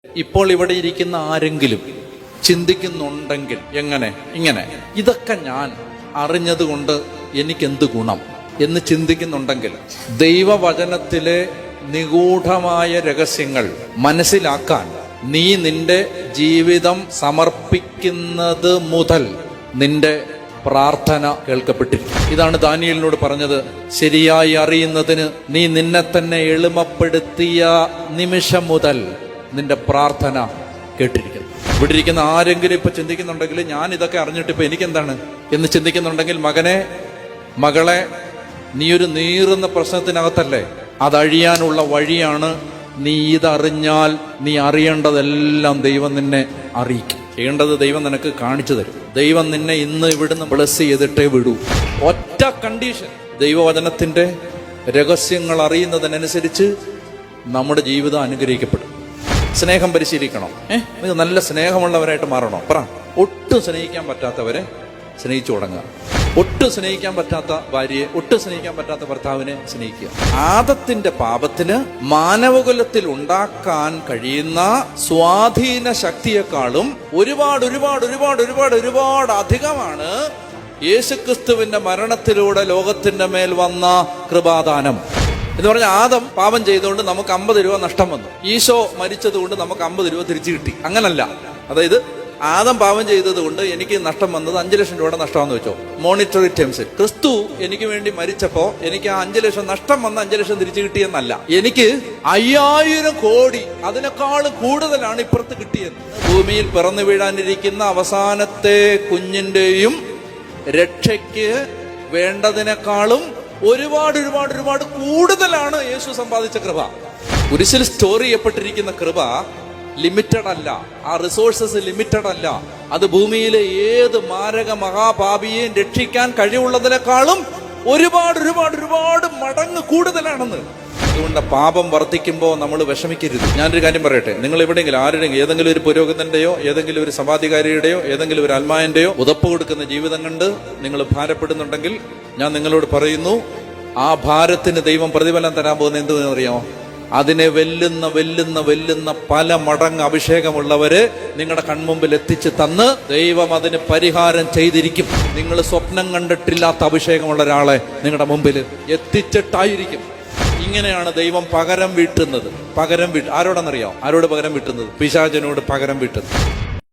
ഇപ്പോൾ ഇവിടെ ഇരിക്കുന്ന ആരെങ്കിലും ചിന്തിക്കുന്നുണ്ടെങ്കിൽ ഇങ്ങനെ ഇതൊക്കെ ഞാൻ അറിഞ്ഞതുകൊണ്ട് എനിക്കെന്ത് ഗുണം എന്ന് ചിന്തിക്കുന്നുണ്ടെങ്കിൽ, ദൈവവചനത്തിലെ നിഗൂഢമായ രഹസ്യങ്ങൾ മനസ്സിലാക്കാൻ നീ നിന്റെ ജീവിതം സമർപ്പിക്കുന്നത് മുതൽ നിന്റെ പ്രാർത്ഥന കേൾക്കപ്പെട്ടിരിക്കും. ഇതാണ് ദാനിയേലിനോട് പറഞ്ഞത്. ശരിയായി അറിയുന്നതിന് നീ നിന്നെ തന്നെ എളിമപ്പെടുത്തിയ നിമിഷം മുതൽ നിന്റെ പ്രാർത്ഥന കേട്ടിരിക്കുന്നു. ഇവിടെ ഇരിക്കുന്ന ആരെങ്കിലും ഇപ്പൊ ചിന്തിക്കുന്നുണ്ടെങ്കിൽ, ഞാൻ ഇതൊക്കെ അറിഞ്ഞിട്ട് ഇപ്പൊ എനിക്കെന്താണ് എന്ന് ചിന്തിക്കുന്നുണ്ടെങ്കിൽ, മകളെ, നീയൊരു നീറുന്ന പ്രശ്നത്തിനകത്തല്ലേ? അതഴിയാനുള്ള വഴിയാണ്. നീ ഇതറിഞ്ഞാൽ നീ അറിയേണ്ടതെല്ലാം ദൈവം നിന്നെ അറിയിക്കും. ചെയ്യേണ്ടത് ദൈവം നിനക്ക് കാണിച്ചു തരും. ദൈവം നിന്നെ ഇന്ന് ഇവിടുന്ന് ബ്ലസ് ചെയ്തിട്ടേ വിടൂ. ഒറ്റ കണ്ടീഷൻ, ദൈവവചനത്തിന്റെ രഹസ്യങ്ങൾ അറിയുന്നതിനനുസരിച്ച് നമ്മുടെ ജീവിതം അനുഗ്രഹിക്കപ്പെടും. സ്നേഹം പരിശീലിക്കണം. നിങ്ങൾ നല്ല സ്നേഹമുള്ളവരായിട്ട് മാറണോ? ഒട്ടും സ്നേഹിക്കാൻ പറ്റാത്തവരെ സ്നേഹിച്ചു തുടങ്ങുക. ഒട്ടും സ്നേഹിക്കാൻ പറ്റാത്ത ഭാര്യയെ, ഒട്ടും സ്നേഹിക്കാൻ പറ്റാത്ത ഭർത്താവിനെ സ്നേഹിക്കുക. ആദത്തിന്റെ പാപത്തിന് മാനവകുലത്തിൽ ഉണ്ടാക്കാൻ കഴിയുന്ന സ്വാധീന ശക്തിയെക്കാളും ഒരുപാട് ഒരുപാട് ഒരുപാട് ഒരുപാട് ഒരുപാട് അധികമാണ് യേശുക്രിസ്തുവിന്റെ മരണത്തിലൂടെ ലോകത്തിന്റെ മേൽ വന്ന കൃപാദാനം എന്ന് പറഞ്ഞാൽ. ആദം പാപം ചെയ്തുകൊണ്ട് നമുക്ക് 50 രൂപ നഷ്ടം വന്നു. ഈശോ മരിച്ചത് കൊണ്ട് നമുക്ക് 50 രൂപ തിരിച്ചു കിട്ടി. അങ്ങനല്ല. അതായത് ആദം പാപം ചെയ്തത് കൊണ്ട് എനിക്ക് നഷ്ടം വന്നത് 5 ലക്ഷം രൂപയുടെ നഷ്ടമാണെന്ന് വെച്ചോ, മോണിറ്ററി ടേംസിൽ. ക്രിസ്തു എനിക്ക് വേണ്ടി മരിച്ചപ്പോ എനിക്ക് ആ 5 ലക്ഷം നഷ്ടം വന്ന 5 ലക്ഷം തിരിച്ചു കിട്ടിയെന്നല്ല, എനിക്ക് 5000 കോടി അതിനേക്കാളും കൂടുതലാണ് ഇപ്പുറത്ത് കിട്ടിയത്. ഭൂമിയിൽ പിറന്നു വീഴാനിരിക്കുന്ന അവസാനത്തെ കുഞ്ഞിന്റെയും രക്ഷയ്ക്ക് വേണ്ടതിനേക്കാളും ഒരുപാട് ഒരുപാട് ഒരുപാട് കൂടുതലാണ് യേശു സമ്പാദിച്ച കൃപ. കുരിശിൽ സ്റ്റോർ ചെയ്യപ്പെട്ടിരിക്കുന്ന കൃപ ലിമിറ്റഡ് അല്ല. ആ റിസോഴ്സസ് ലിമിറ്റഡ് അല്ല. അത് ഭൂമിയിലെ ഏത് മാരക മഹാപാപിയെയും രക്ഷിക്കാൻ കഴിവുള്ളതിനേക്കാളും ഒരുപാട് ഒരുപാട് ഒരുപാട് മടങ്ങ് കൂടുതലാണെന്ന്. അതുകൊണ്ട് പാപം വർദ്ധിക്കുമ്പോൾ നമ്മൾ വിഷമിക്കരുത്. ഞാനൊരു കാര്യം പറയട്ടെ, നിങ്ങൾ എവിടെയെങ്കിലും ആരുടെയെങ്കിലും ഏതെങ്കിലും ഒരു പുരോഹിതന്റെയോ ഏതെങ്കിലും ഒരു സമാധികാരിയുടെയോ ഏതെങ്കിലും ഒരു അൽമായന്റെയോ ഉതപ്പ് കൊടുക്കുന്ന ജീവിതം കണ്ട് നിങ്ങൾ ഭാരപ്പെടുന്നുണ്ടെങ്കിൽ, ഞാൻ നിങ്ങളോട് പറയുന്നു, ആ ഭാരത്തിന് ദൈവം പ്രതിഫലം തരാൻ പോകുന്ന എന്തെന്ന് അറിയാമോ? അതിനെ വെല്ലുന്ന പല മടങ്ങ് അഭിഷേകമുള്ളവര് നിങ്ങളുടെ കൺമുമ്പിൽ എത്തിച്ച് തന്ന് ദൈവം അതിന് പരിഹാരം ചെയ്തിരിക്കും. നിങ്ങൾ സ്വപ്നം കണ്ടിട്ടില്ലാത്ത അഭിഷേകമുള്ള ഒരാളെ നിങ്ങളുടെ മുമ്പിൽ എത്തിച്ചിട്ടായിരിക്കും. ഇങ്ങനെയാണ് ദൈവം പകരം വീട്ടുന്നത്. ആരോടാണെന്നറിയാം? ആരോട് പകരം വീട്ടുന്നത്? പിശാചിനോട് പകരം വീട്ടുന്നത്.